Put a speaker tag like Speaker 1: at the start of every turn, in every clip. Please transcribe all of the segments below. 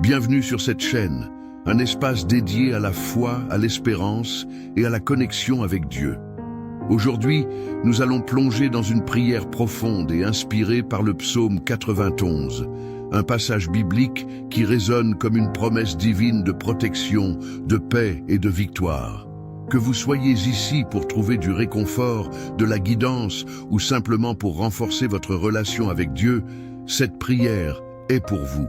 Speaker 1: Bienvenue sur cette chaîne, un espace dédié à la foi, à l'espérance et à la connexion avec Dieu. Aujourd'hui, nous allons plonger dans une prière profonde et inspirée par le psaume 91, un passage biblique qui résonne comme une promesse divine de protection, de paix et de victoire. Que vous soyez ici pour trouver du réconfort, de la guidance ou simplement pour renforcer votre relation avec Dieu, cette prière est pour vous.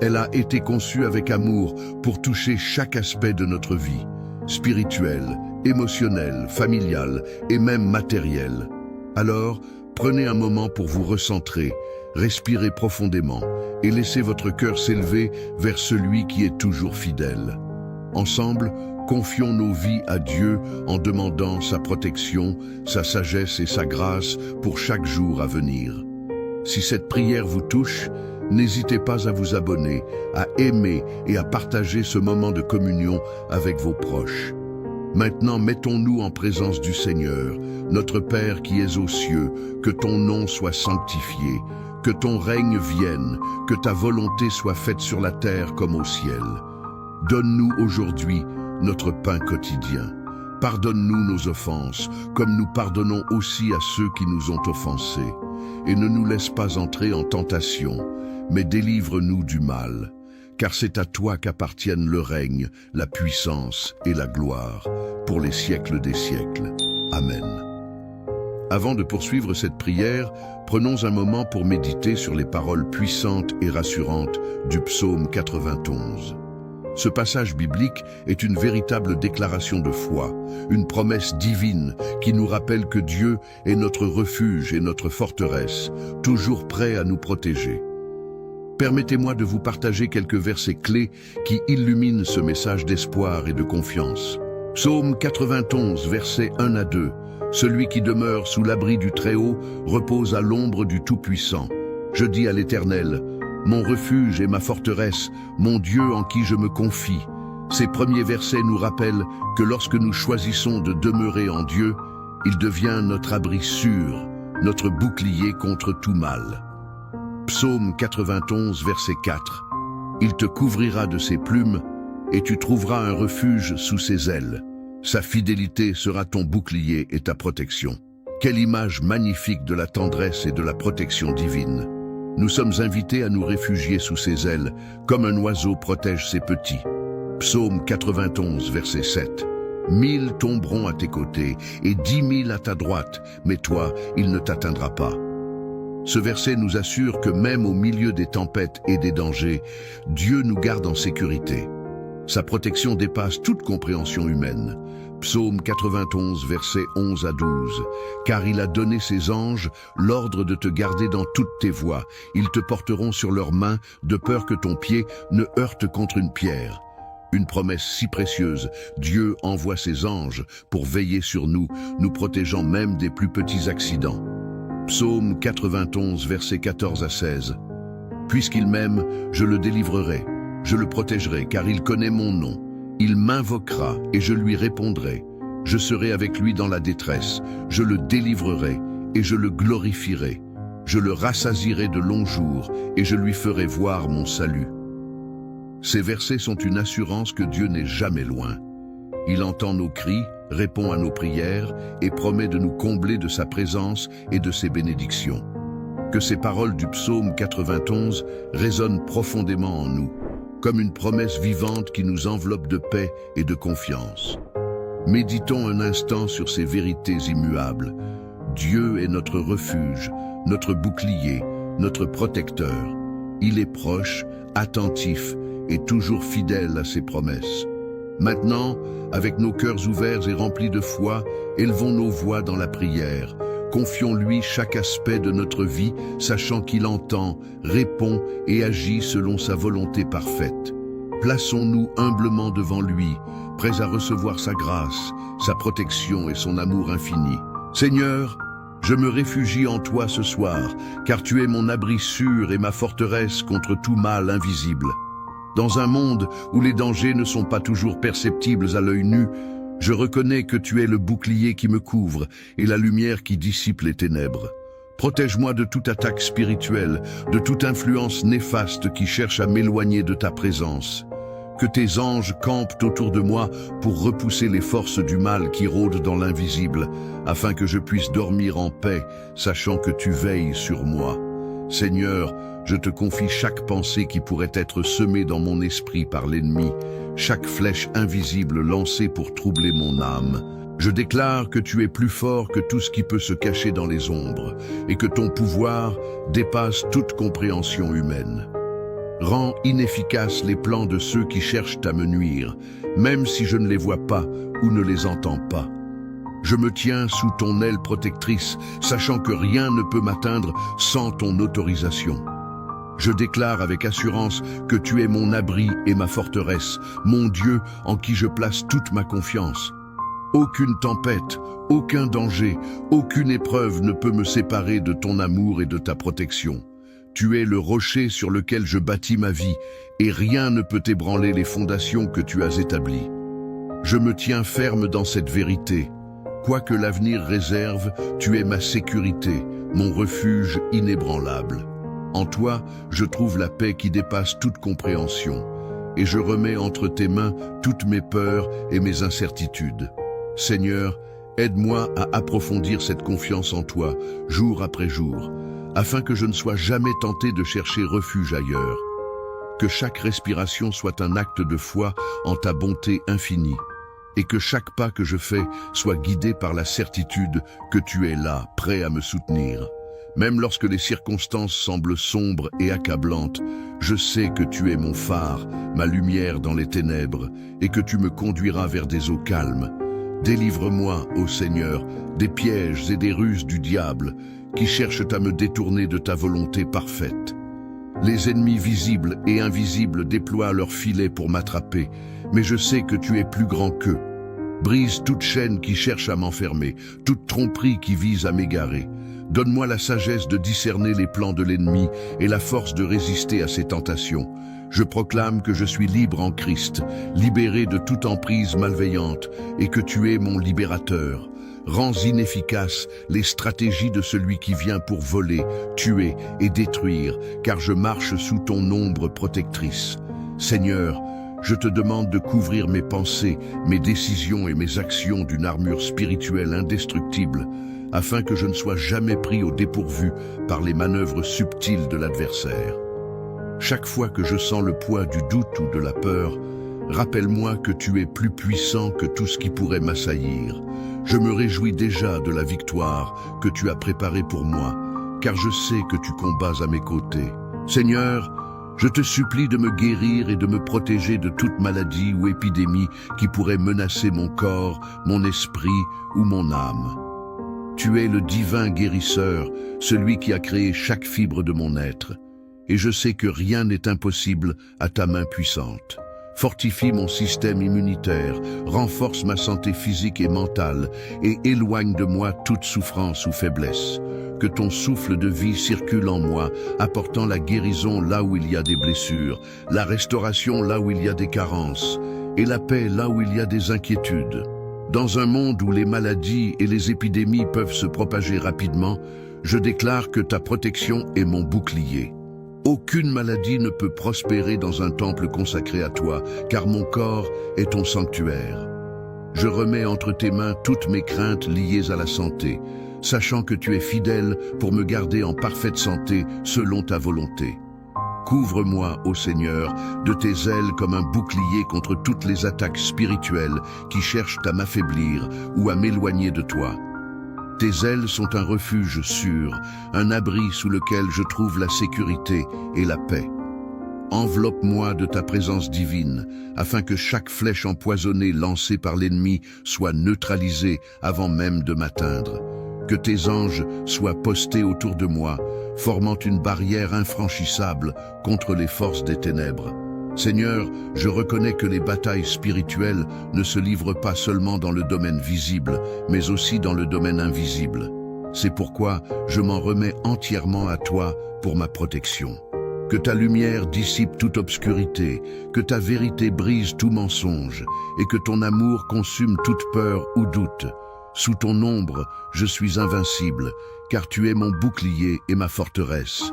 Speaker 1: Elle a été conçue avec amour pour toucher chaque aspect de notre vie, spirituelle, émotionnelle, familiale et même matérielle. Alors, prenez un moment pour vous recentrer, respirez profondément et laissez votre cœur s'élever vers celui qui est toujours fidèle. Ensemble, confions nos vies à Dieu en demandant sa protection, sa sagesse et sa grâce pour chaque jour à venir. Si cette prière vous touche, n'hésitez pas à vous abonner, à aimer et à partager ce moment de communion avec vos proches. Maintenant, mettons-nous en présence du Seigneur, notre Père qui es aux cieux, que ton nom soit sanctifié, que ton règne vienne, que ta volonté soit faite sur la terre comme au ciel. Donne-nous aujourd'hui notre pain quotidien. Pardonne-nous nos offenses, comme nous pardonnons aussi à ceux qui nous ont offensés. Et ne nous laisse pas entrer en tentation, mais délivre-nous du mal. Car c'est à toi qu'appartiennent le règne, la puissance et la gloire, pour les siècles des siècles. Amen. Avant de poursuivre cette prière, prenons un moment pour méditer sur les paroles puissantes et rassurantes du psaume 91. Ce passage biblique est une véritable déclaration de foi, une promesse divine qui nous rappelle que Dieu est notre refuge et notre forteresse, toujours prêt à nous protéger. Permettez-moi de vous partager quelques versets clés qui illuminent ce message d'espoir et de confiance. Psaume 91, versets 1 à 2. Celui qui demeure sous l'abri du Très-Haut repose à l'ombre du Tout-Puissant. Je dis à l'Éternel, mon refuge et ma forteresse, mon Dieu en qui je me confie. Ces premiers versets nous rappellent que lorsque nous choisissons de demeurer en Dieu, il devient notre abri sûr, notre bouclier contre tout mal. Psaume 91, verset 4. Il te couvrira de ses plumes, et tu trouveras un refuge sous ses ailes. Sa fidélité sera ton bouclier et ta protection. Quelle image magnifique de la tendresse et de la protection divine. Nous sommes invités à nous réfugier sous ses ailes, comme un oiseau protège ses petits. Psaume 91, verset 7. 1000 tomberont à tes côtés, et 10 000 à ta droite, mais toi, il ne t'atteindra pas. Ce verset nous assure que même au milieu des tempêtes et des dangers, Dieu nous garde en sécurité. Sa protection dépasse toute compréhension humaine. Psaume 91, versets 11 à 12. Car il a donné ses anges l'ordre de te garder dans toutes tes voies. Ils te porteront sur leurs mains, de peur que ton pied ne heurte contre une pierre. Une promesse si précieuse, Dieu envoie ses anges pour veiller sur nous, nous protégeant même des plus petits accidents. Psaume 91, versets 14 à 16. Puisqu'il m'aime, je le délivrerai, je le protégerai, car il connaît mon nom. Il m'invoquera et je lui répondrai. Je serai avec lui dans la détresse, je le délivrerai et je le glorifierai. Je le rassasierai de longs jours et je lui ferai voir mon salut. Ces versets sont une assurance que Dieu n'est jamais loin. Il entend nos cris, répond à nos prières et promet de nous combler de sa présence et de ses bénédictions. Que ces paroles du psaume 91 résonnent profondément en nous, comme une promesse vivante qui nous enveloppe de paix et de confiance. Méditons un instant sur ces vérités immuables. Dieu est notre refuge, notre bouclier, notre protecteur. Il est proche, attentif et toujours fidèle à ses promesses. Maintenant, avec nos cœurs ouverts et remplis de foi, élevons nos voix dans la prière. Confions-lui chaque aspect de notre vie, sachant qu'il entend, répond et agit selon sa volonté parfaite. Plaçons-nous humblement devant lui, prêts à recevoir sa grâce, sa protection et son amour infini. Seigneur, je me réfugie en toi ce soir, car tu es mon abri sûr et ma forteresse contre tout mal invisible. Dans un monde où les dangers ne sont pas toujours perceptibles à l'œil nu, je reconnais que tu es le bouclier qui me couvre et la lumière qui dissipe les ténèbres. Protège-moi de toute attaque spirituelle, de toute influence néfaste qui cherche à m'éloigner de ta présence. Que tes anges campent autour de moi pour repousser les forces du mal qui rôdent dans l'invisible, afin que je puisse dormir en paix, sachant que tu veilles sur moi. Seigneur, je te confie chaque pensée qui pourrait être semée dans mon esprit par l'ennemi, chaque flèche invisible lancée pour troubler mon âme. Je déclare que tu es plus fort que tout ce qui peut se cacher dans les ombres, et que ton pouvoir dépasse toute compréhension humaine. Rends inefficaces les plans de ceux qui cherchent à me nuire, même si je ne les vois pas ou ne les entends pas. Je me tiens sous ton aile protectrice, sachant que rien ne peut m'atteindre sans ton autorisation. Je déclare avec assurance que tu es mon abri et ma forteresse, mon Dieu en qui je place toute ma confiance. Aucune tempête, aucun danger, aucune épreuve ne peut me séparer de ton amour et de ta protection. Tu es le rocher sur lequel je bâtis ma vie, et rien ne peut ébranler les fondations que tu as établies. Je me tiens ferme dans cette vérité. Quoi que l'avenir réserve, tu es ma sécurité, mon refuge inébranlable. En toi, je trouve la paix qui dépasse toute compréhension, et je remets entre tes mains toutes mes peurs et mes incertitudes. Seigneur, aide-moi à approfondir cette confiance en toi, jour après jour, afin que je ne sois jamais tenté de chercher refuge ailleurs. Que chaque respiration soit un acte de foi en ta bonté infinie, et que chaque pas que je fais soit guidé par la certitude que tu es là, prêt à me soutenir. Même lorsque les circonstances semblent sombres et accablantes, je sais que tu es mon phare, ma lumière dans les ténèbres, et que tu me conduiras vers des eaux calmes. Délivre-moi, ô Seigneur, des pièges et des ruses du diable qui cherchent à me détourner de ta volonté parfaite. Les ennemis visibles et invisibles déploient leurs filets pour m'attraper, mais je sais que tu es plus grand qu'eux. Brise toute chaîne qui cherche à m'enfermer, toute tromperie qui vise à m'égarer. Donne-moi la sagesse de discerner les plans de l'ennemi et la force de résister à ses tentations. Je proclame que je suis libre en Christ, libéré de toute emprise malveillante, et que tu es mon libérateur. Rends inefficaces les stratégies de celui qui vient pour voler, tuer et détruire, car je marche sous ton ombre protectrice. Seigneur, je te demande de couvrir mes pensées, mes décisions et mes actions d'une armure spirituelle indestructible, afin que je ne sois jamais pris au dépourvu par les manœuvres subtiles de l'adversaire. Chaque fois que je sens le poids du doute ou de la peur, rappelle-moi que tu es plus puissant que tout ce qui pourrait m'assaillir. Je me réjouis déjà de la victoire que tu as préparée pour moi, car je sais que tu combats à mes côtés. Seigneur, je te supplie de me guérir et de me protéger de toute maladie ou épidémie qui pourrait menacer mon corps, mon esprit ou mon âme. Tu es le divin guérisseur, celui qui a créé chaque fibre de mon être. Et je sais que rien n'est impossible à ta main puissante. Fortifie mon système immunitaire, renforce ma santé physique et mentale, et éloigne de moi toute souffrance ou faiblesse. Que ton souffle de vie circule en moi, apportant la guérison là où il y a des blessures, la restauration là où il y a des carences, et la paix là où il y a des inquiétudes. Dans un monde où les maladies et les épidémies peuvent se propager rapidement, je déclare que ta protection est mon bouclier. Aucune maladie ne peut prospérer dans un temple consacré à toi, car mon corps est ton sanctuaire. Je remets entre tes mains toutes mes craintes liées à la santé, sachant que tu es fidèle pour me garder en parfaite santé selon ta volonté. Couvre-moi, ô Seigneur, de tes ailes comme un bouclier contre toutes les attaques spirituelles qui cherchent à m'affaiblir ou à m'éloigner de toi. Tes ailes sont un refuge sûr, un abri sous lequel je trouve la sécurité et la paix. Enveloppe-moi de ta présence divine, afin que chaque flèche empoisonnée lancée par l'ennemi soit neutralisée avant même de m'atteindre. Que tes anges soient postés autour de moi, formant une barrière infranchissable contre les forces des ténèbres. Seigneur, je reconnais que les batailles spirituelles ne se livrent pas seulement dans le domaine visible, mais aussi dans le domaine invisible. C'est pourquoi je m'en remets entièrement à toi pour ma protection. Que ta lumière dissipe toute obscurité, que ta vérité brise tout mensonge, et que ton amour consume toute peur ou doute. Sous ton ombre, je suis invincible, car tu es mon bouclier et ma forteresse.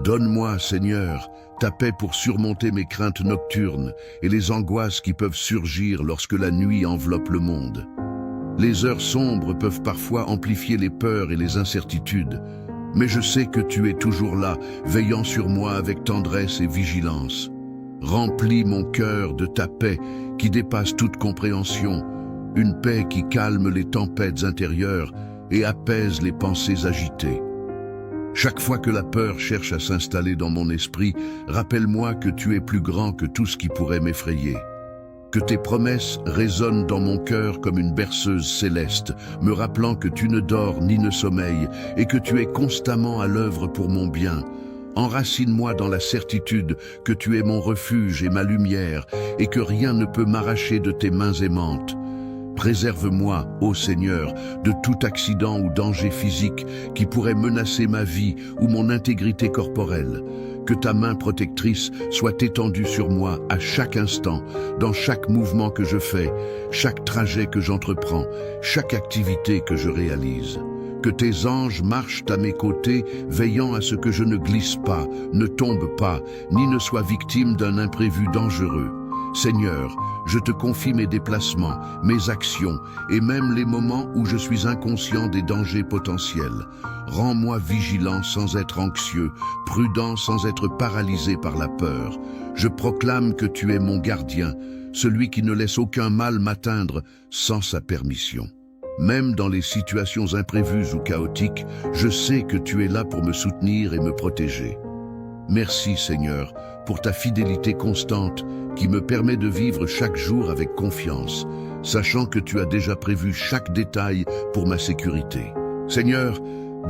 Speaker 1: Donne-moi, Seigneur, ta paix pour surmonter mes craintes nocturnes et les angoisses qui peuvent surgir lorsque la nuit enveloppe le monde. Les heures sombres peuvent parfois amplifier les peurs et les incertitudes, mais je sais que tu es toujours là, veillant sur moi avec tendresse et vigilance. Remplis mon cœur de ta paix qui dépasse toute compréhension, une paix qui calme les tempêtes intérieures et apaise les pensées agitées. Chaque fois que la peur cherche à s'installer dans mon esprit, rappelle-moi que tu es plus grand que tout ce qui pourrait m'effrayer. Que tes promesses résonnent dans mon cœur comme une berceuse céleste, me rappelant que tu ne dors ni ne sommeilles et que tu es constamment à l'œuvre pour mon bien. Enracine-moi dans la certitude que tu es mon refuge et ma lumière et que rien ne peut m'arracher de tes mains aimantes. Préserve-moi, ô Seigneur, de tout accident ou danger physique qui pourrait menacer ma vie ou mon intégrité corporelle. Que ta main protectrice soit étendue sur moi à chaque instant, dans chaque mouvement que je fais, chaque trajet que j'entreprends, chaque activité que je réalise. Que tes anges marchent à mes côtés, veillant à ce que je ne glisse pas, ne tombe pas, ni ne sois victime d'un imprévu dangereux. Seigneur, je te confie mes déplacements, mes actions et même les moments où je suis inconscient des dangers potentiels. Rends-moi vigilant sans être anxieux, prudent sans être paralysé par la peur. Je proclame que tu es mon gardien, celui qui ne laisse aucun mal m'atteindre sans sa permission. Même dans les situations imprévues ou chaotiques, je sais que tu es là pour me soutenir et me protéger. Merci Seigneur pour ta fidélité constante qui me permet de vivre chaque jour avec confiance, sachant que tu as déjà prévu chaque détail pour ma sécurité. Seigneur,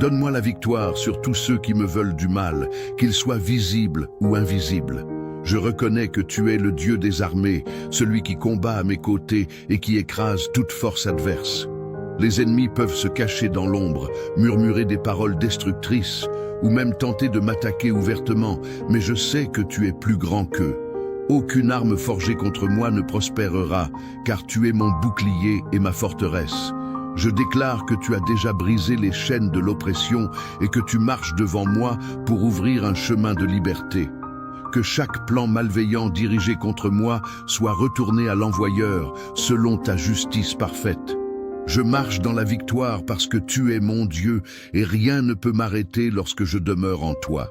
Speaker 1: donne-moi la victoire sur tous ceux qui me veulent du mal, qu'ils soient visibles ou invisibles. Je reconnais que tu es le Dieu des armées, celui qui combat à mes côtés et qui écrase toute force adverse. Les ennemis peuvent se cacher dans l'ombre, murmurer des paroles destructrices, ou même tenter de m'attaquer ouvertement, mais je sais que tu es plus grand qu'eux. Aucune arme forgée contre moi ne prospérera, car tu es mon bouclier et ma forteresse. Je déclare que tu as déjà brisé les chaînes de l'oppression et que tu marches devant moi pour ouvrir un chemin de liberté. Que chaque plan malveillant dirigé contre moi soit retourné à l'envoyeur, selon ta justice parfaite. Je marche dans la victoire parce que tu es mon Dieu et rien ne peut m'arrêter lorsque je demeure en toi.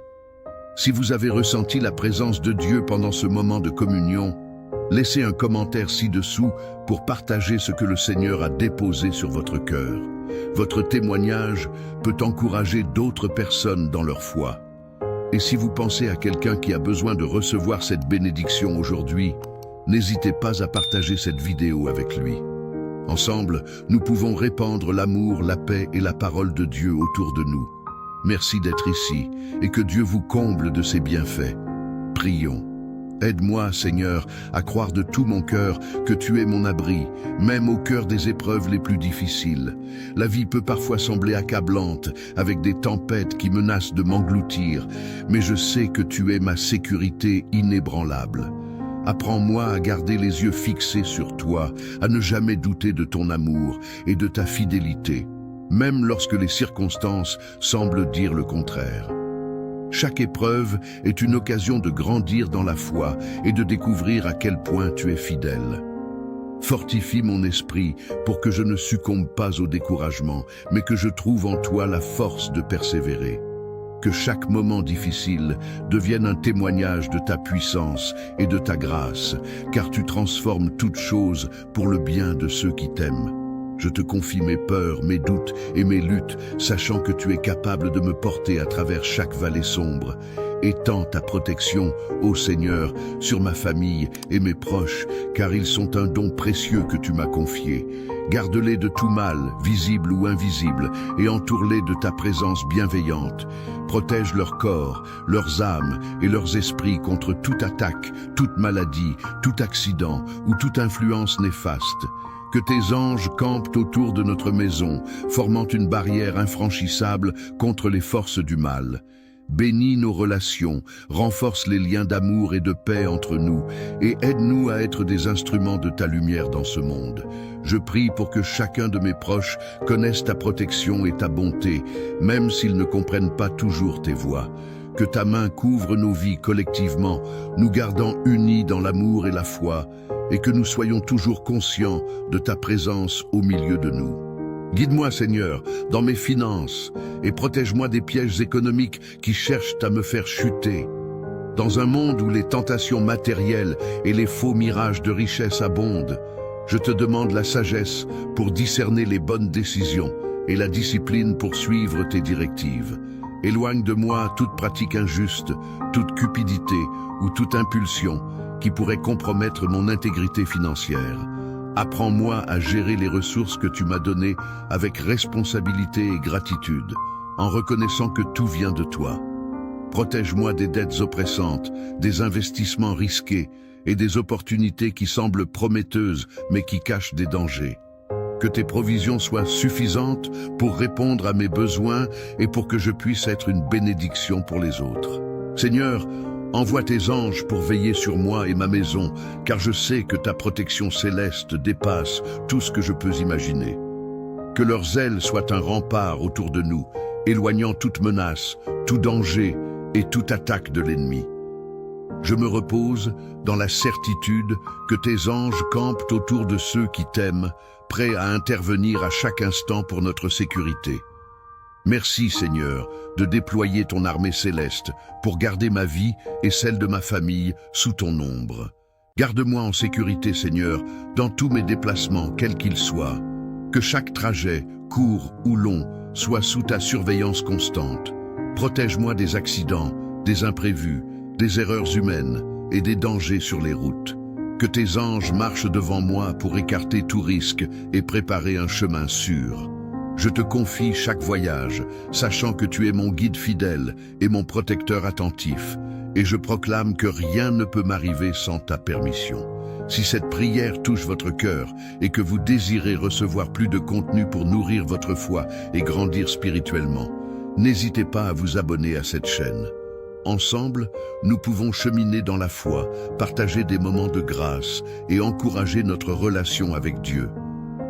Speaker 1: Si vous avez ressenti la présence de Dieu pendant ce moment de communion, laissez un commentaire ci-dessous pour partager ce que le Seigneur a déposé sur votre cœur. Votre témoignage peut encourager d'autres personnes dans leur foi. Et si vous pensez à quelqu'un qui a besoin de recevoir cette bénédiction aujourd'hui, n'hésitez pas à partager cette vidéo avec lui. Ensemble, nous pouvons répandre l'amour, la paix et la parole de Dieu autour de nous. Merci d'être ici et que Dieu vous comble de ses bienfaits. Prions. Aide-moi, Seigneur, à croire de tout mon cœur que tu es mon abri, même au cœur des épreuves les plus difficiles. La vie peut parfois sembler accablante, avec des tempêtes qui menacent de m'engloutir, mais je sais que tu es ma sécurité inébranlable. Apprends-moi à garder les yeux fixés sur toi, à ne jamais douter de ton amour et de ta fidélité, même lorsque les circonstances semblent dire le contraire. Chaque épreuve est une occasion de grandir dans la foi et de découvrir à quel point tu es fidèle. Fortifie mon esprit pour que je ne succombe pas au découragement, mais que je trouve en toi la force de persévérer. Que chaque moment difficile devienne un témoignage de ta puissance et de ta grâce, car tu transformes toutes choses pour le bien de ceux qui t'aiment. Je te confie mes peurs, mes doutes et mes luttes, sachant que tu es capable de me porter à travers chaque vallée sombre. Étends ta protection, ô Seigneur, sur ma famille et mes proches, car ils sont un don précieux que tu m'as confié. Garde-les de tout mal, visible ou invisible, et entoure-les de ta présence bienveillante. Protège leur corps, leurs âmes et leurs esprits contre toute attaque, toute maladie, tout accident ou toute influence néfaste. Que tes anges campent autour de notre maison, formant une barrière infranchissable contre les forces du mal. Bénis nos relations, renforce les liens d'amour et de paix entre nous et aide-nous à être des instruments de ta lumière dans ce monde. Je prie pour que chacun de mes proches connaisse ta protection et ta bonté, même s'ils ne comprennent pas toujours tes voies. Que ta main couvre nos vies collectivement, nous gardant unis dans l'amour et la foi, et que nous soyons toujours conscients de ta présence au milieu de nous. Guide-moi, Seigneur, dans mes finances, et protège-moi des pièges économiques qui cherchent à me faire chuter. Dans un monde où les tentations matérielles et les faux mirages de richesse abondent, je te demande la sagesse pour discerner les bonnes décisions et la discipline pour suivre tes directives. Éloigne de moi toute pratique injuste, toute cupidité ou toute impulsion qui pourrait compromettre mon intégrité financière. Apprends-moi à gérer les ressources que tu m'as données avec responsabilité et gratitude, en reconnaissant que tout vient de toi. Protège-moi des dettes oppressantes, des investissements risqués et des opportunités qui semblent prometteuses mais qui cachent des dangers. Que tes provisions soient suffisantes pour répondre à mes besoins et pour que je puisse être une bénédiction pour les autres. Seigneur, envoie tes anges pour veiller sur moi et ma maison, car je sais que ta protection céleste dépasse tout ce que je peux imaginer. Que leurs ailes soient un rempart autour de nous, éloignant toute menace, tout danger et toute attaque de l'ennemi. Je me repose dans la certitude que tes anges campent autour de ceux qui t'aiment, prêts à intervenir à chaque instant pour notre sécurité. Merci, Seigneur, de déployer ton armée céleste pour garder ma vie et celle de ma famille sous ton ombre. Garde-moi en sécurité, Seigneur, dans tous mes déplacements, quels qu'ils soient. Que chaque trajet, court ou long, soit sous ta surveillance constante. Protège-moi des accidents, des imprévus, des erreurs humaines et des dangers sur les routes. Que tes anges marchent devant moi pour écarter tout risque et préparer un chemin sûr. Je te confie chaque voyage, sachant que tu es mon guide fidèle et mon protecteur attentif, et je proclame que rien ne peut m'arriver sans ta permission. Si cette prière touche votre cœur et que vous désirez recevoir plus de contenu pour nourrir votre foi et grandir spirituellement, n'hésitez pas à vous abonner à cette chaîne. Ensemble, nous pouvons cheminer dans la foi, partager des moments de grâce et encourager notre relation avec Dieu.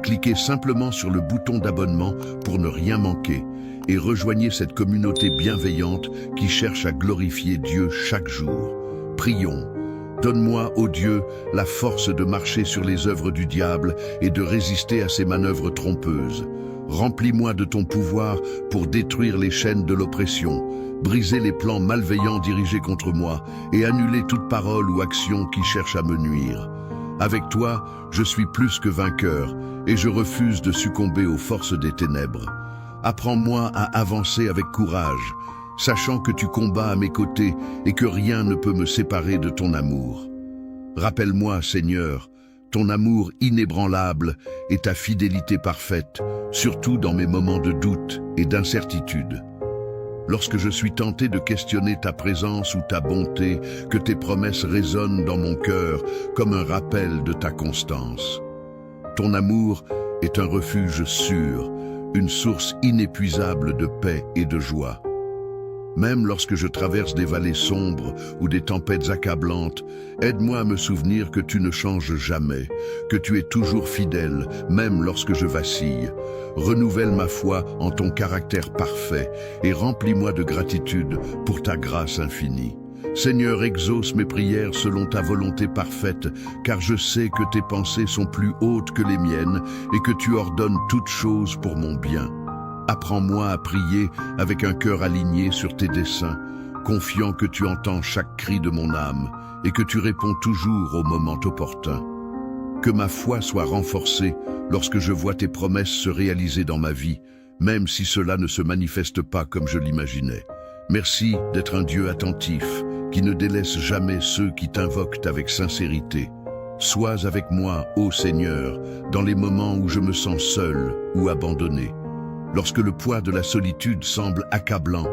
Speaker 1: Cliquez simplement sur le bouton d'abonnement pour ne rien manquer et rejoignez cette communauté bienveillante qui cherche à glorifier Dieu chaque jour. Prions. Donne-moi, ô Dieu, la force de marcher sur les œuvres du diable et de résister à ses manœuvres trompeuses. Remplis-moi de ton pouvoir pour détruire les chaînes de l'oppression, briser les plans malveillants dirigés contre moi et annuler toute parole ou action qui cherche à me nuire. Avec toi, je suis plus que vainqueur et je refuse de succomber aux forces des ténèbres. Apprends-moi à avancer avec courage, sachant que tu combats à mes côtés et que rien ne peut me séparer de ton amour. Rappelle-moi, Seigneur, ton amour inébranlable et ta fidélité parfaite, surtout dans mes moments de doute et d'incertitude. Lorsque je suis tenté de questionner ta présence ou ta bonté, que tes promesses résonnent dans mon cœur comme un rappel de ta constance. Ton amour est un refuge sûr, une source inépuisable de paix et de joie. Même lorsque je traverse des vallées sombres ou des tempêtes accablantes, aide-moi à me souvenir que tu ne changes jamais, que tu es toujours fidèle, même lorsque je vacille. Renouvelle ma foi en ton caractère parfait et remplis-moi de gratitude pour ta grâce infinie. Seigneur, exauce mes prières selon ta volonté parfaite, car je sais que tes pensées sont plus hautes que les miennes et que tu ordonnes toutes choses pour mon bien. Apprends-moi à prier avec un cœur aligné sur tes desseins, confiant que tu entends chaque cri de mon âme et que tu réponds toujours au moment opportun. Que ma foi soit renforcée lorsque je vois tes promesses se réaliser dans ma vie, même si cela ne se manifeste pas comme je l'imaginais. Merci d'être un Dieu attentif, qui ne délaisse jamais ceux qui t'invoquent avec sincérité. Sois avec moi, ô Seigneur, dans les moments où je me sens seul ou abandonné. Lorsque le poids de la solitude semble accablant,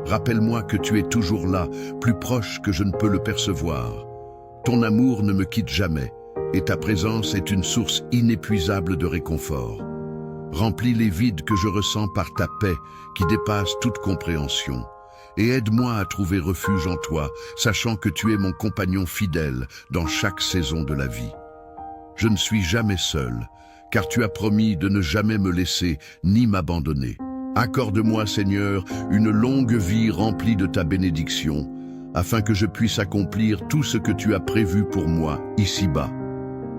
Speaker 1: rappelle-moi que tu es toujours là, plus proche que je ne peux le percevoir. Ton amour ne me quitte jamais, et ta présence est une source inépuisable de réconfort. Remplis les vides que je ressens par ta paix qui dépasse toute compréhension. et aide-moi à trouver refuge en toi, sachant que tu es mon compagnon fidèle dans chaque saison de la vie. Je ne suis jamais seul, car tu as promis de ne jamais me laisser ni m'abandonner. Accorde-moi, Seigneur, une longue vie remplie de ta bénédiction, afin que je puisse accomplir tout ce que tu as prévu pour moi ici-bas.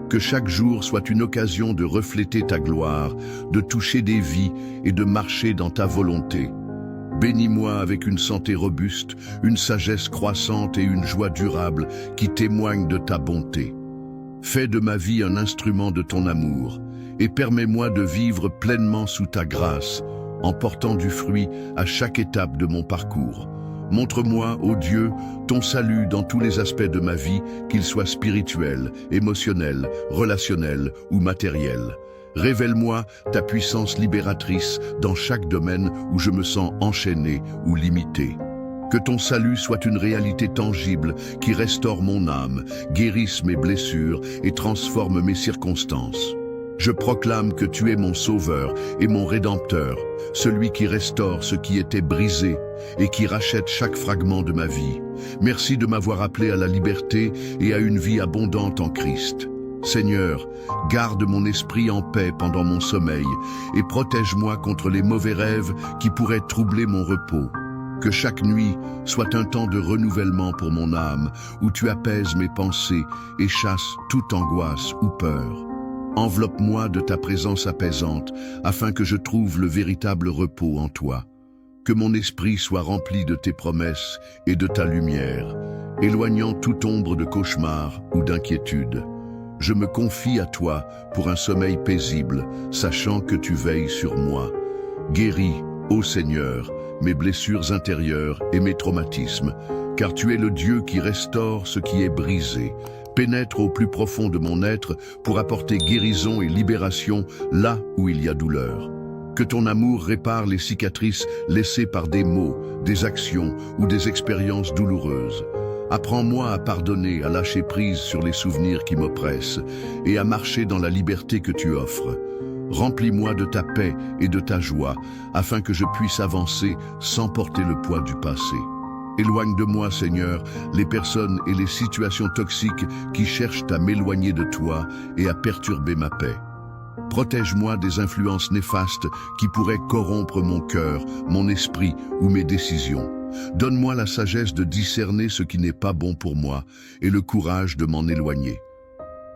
Speaker 1: Que chaque jour soit une occasion de refléter ta gloire, de toucher des vies et de marcher dans ta volonté. Bénis-moi avec une santé robuste, une sagesse croissante et une joie durable qui témoignent de ta bonté. Fais de ma vie un instrument de ton amour et permets-moi de vivre pleinement sous ta grâce, en portant du fruit à chaque étape de mon parcours. Montre-moi, ô Dieu, ton salut dans tous les aspects de ma vie, qu'ils soient spirituels, émotionnels, relationnels ou matériels. Révèle-moi ta puissance libératrice dans chaque domaine où je me sens enchaîné ou limité. Que ton salut soit une réalité tangible qui restaure mon âme, guérisse mes blessures et transforme mes circonstances. Je proclame que tu es mon sauveur et mon rédempteur, celui qui restaure ce qui était brisé et qui rachète chaque fragment de ma vie. Merci de m'avoir appelé à la liberté et à une vie abondante en Christ. Seigneur, garde mon esprit en paix pendant mon sommeil et protège-moi contre les mauvais rêves qui pourraient troubler mon repos. Que chaque nuit soit un temps de renouvellement pour mon âme, où tu apaises mes pensées et chasses toute angoisse ou peur. Enveloppe-moi de ta présence apaisante, afin que je trouve le véritable repos en toi. Que mon esprit soit rempli de tes promesses et de ta lumière, éloignant toute ombre de cauchemar ou d'inquiétude. Je me confie à toi pour un sommeil paisible, sachant que tu veilles sur moi. Guéris, ô Seigneur, mes blessures intérieures et mes traumatismes, car tu es le Dieu qui restaure ce qui est brisé. Pénètre au plus profond de mon être pour apporter guérison et libération là où il y a douleur. Que ton amour répare les cicatrices laissées par des mots, des actions ou des expériences douloureuses. Apprends-moi à pardonner, à lâcher prise sur les souvenirs qui m'oppressent et à marcher dans la liberté que tu offres. Remplis-moi de ta paix et de ta joie, afin que je puisse avancer sans porter le poids du passé. Éloigne de moi, Seigneur, les personnes et les situations toxiques qui cherchent à m'éloigner de toi et à perturber ma paix. Protège-moi des influences néfastes qui pourraient corrompre mon cœur, mon esprit ou mes décisions. Donne-moi la sagesse de discerner ce qui n'est pas bon pour moi et le courage de m'en éloigner.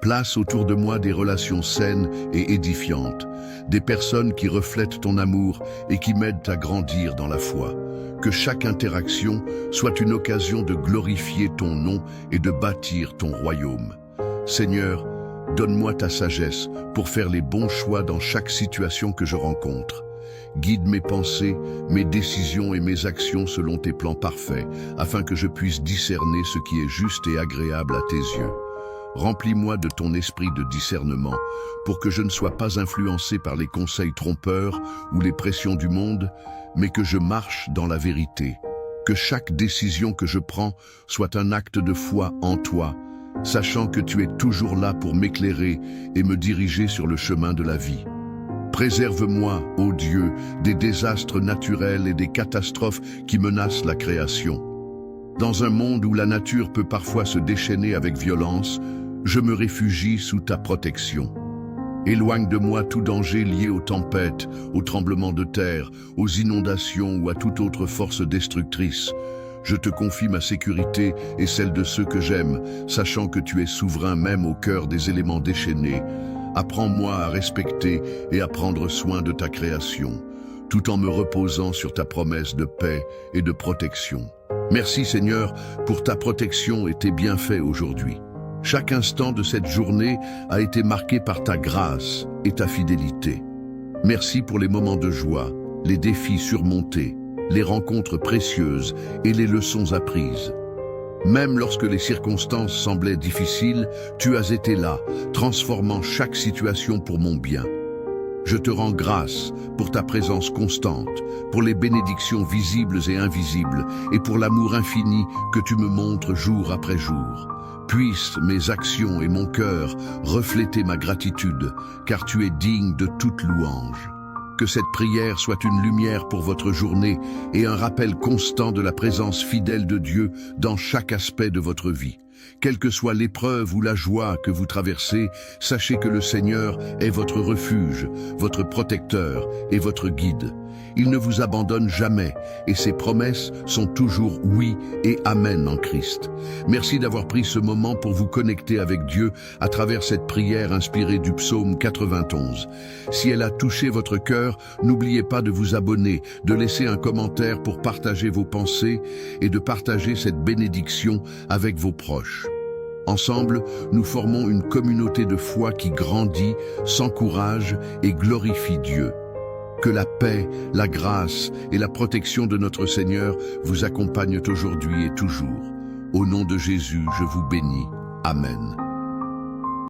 Speaker 1: Place autour de moi des relations saines et édifiantes, des personnes qui reflètent ton amour et qui m'aident à grandir dans la foi. Que chaque interaction soit une occasion de glorifier ton nom et de bâtir ton royaume. Seigneur, donne-moi ta sagesse pour faire les bons choix dans chaque situation que je rencontre. Guide mes pensées, mes décisions et mes actions selon tes plans parfaits, afin que je puisse discerner ce qui est juste et agréable à tes yeux. Remplis-moi de ton esprit de discernement, pour que je ne sois pas influencé par les conseils trompeurs ou les pressions du monde, mais que je marche dans la vérité. Que chaque décision que je prends soit un acte de foi en toi, sachant que tu es toujours là pour m'éclairer et me diriger sur le chemin de la vie. Préserve-moi, ô Dieu, des désastres naturels et des catastrophes qui menacent la création. Dans un monde où la nature peut parfois se déchaîner avec violence, je me réfugie sous ta protection. Éloigne de moi tout danger lié aux tempêtes, aux tremblements de terre, aux inondations ou à toute autre force destructrice. Je te confie ma sécurité et celle de ceux que j'aime, sachant que tu es souverain même au cœur des éléments déchaînés. Apprends-moi à respecter et à prendre soin de ta création, tout en me reposant sur ta promesse de paix et de protection. Merci Seigneur pour ta protection et tes bienfaits aujourd'hui. Chaque instant de cette journée a été marqué par ta grâce et ta fidélité. Merci pour les moments de joie, les défis surmontés, les rencontres précieuses et les leçons apprises. Même lorsque les circonstances semblaient difficiles, tu as été là, transformant chaque situation pour mon bien. Je te rends grâce pour ta présence constante, pour les bénédictions visibles et invisibles, et pour l'amour infini que tu me montres jour après jour. Puissent mes actions et mon cœur refléter ma gratitude, car tu es digne de toute louange. Que cette prière soit une lumière pour votre journée et un rappel constant de la présence fidèle de Dieu dans chaque aspect de votre vie. Quelle que soit l'épreuve ou la joie que vous traversez, sachez que le Seigneur est votre refuge, votre protecteur et votre guide. Il ne vous abandonne jamais et ses promesses sont toujours oui et amen en Christ. Merci d'avoir pris ce moment pour vous connecter avec Dieu à travers cette prière inspirée du psaume 91. Si elle a touché votre cœur, n'oubliez pas de vous abonner, de laisser un commentaire pour partager vos pensées et de partager cette bénédiction avec vos proches. Ensemble, nous formons une communauté de foi qui grandit, s'encourage et glorifie Dieu. Que la paix, la grâce et la protection de notre Seigneur vous accompagnent aujourd'hui et toujours. Au nom de Jésus, je vous bénis. Amen.